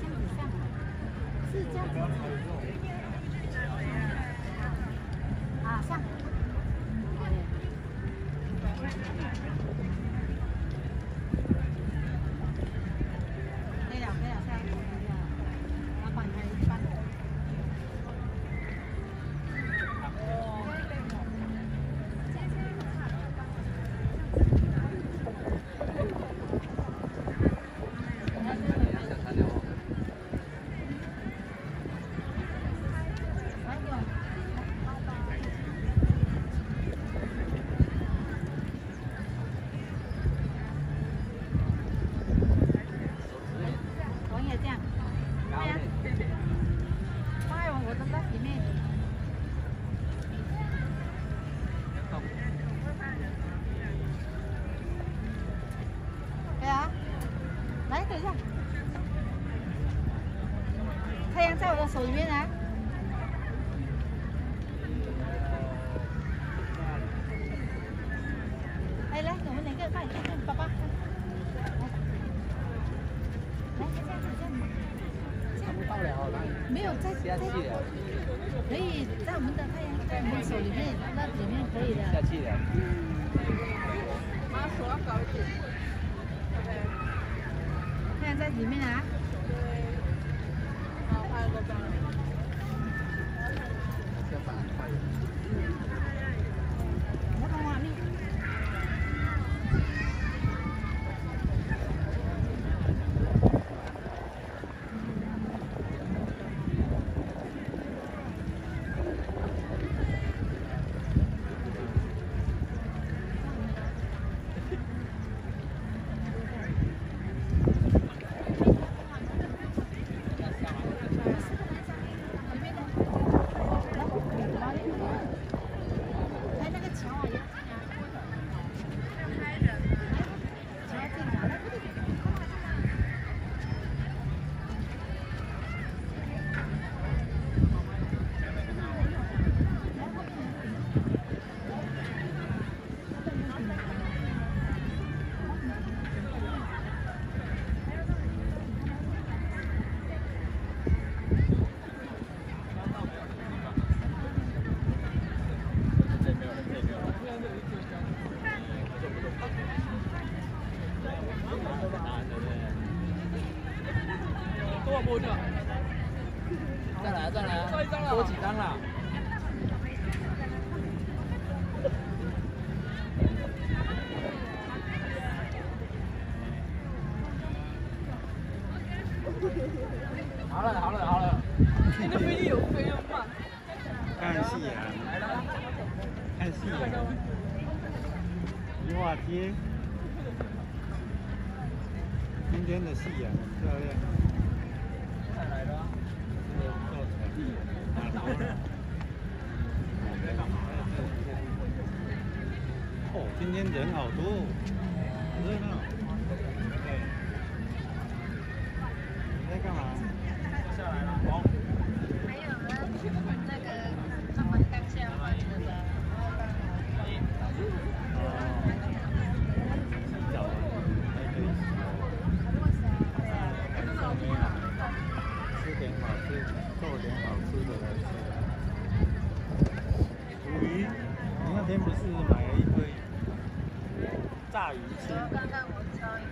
这样子上，是这样子。啊，上。可以了，可以了，下一个可以了。老板还一半。来，等一下，太阳在我的手里面啊。哎，来，我们两个快，看爸爸，来，这样子，看不到了，没有在下去了，可以在我们的太阳在我们手里面，那里面可以的。下去了。妈，手要高一点。太阳在里面啊。对。好，还有个灯。先把快点。我看画面。多不少？再来，多几张了。好了。你的飞机有飞那么慢？看夕阳，看夕阳，梨花街，今天的夕阳很漂亮。再来了。哦，今天人好多，好热闹。对，你在干嘛？下来了，好。还有呢，那个他们刚下班的吧。洗澡啊，还可以洗吃点好吃，做点好吃的来吃。煮鱼，你那天不是买了一堆炸鱼吃？刚刚我敲一个。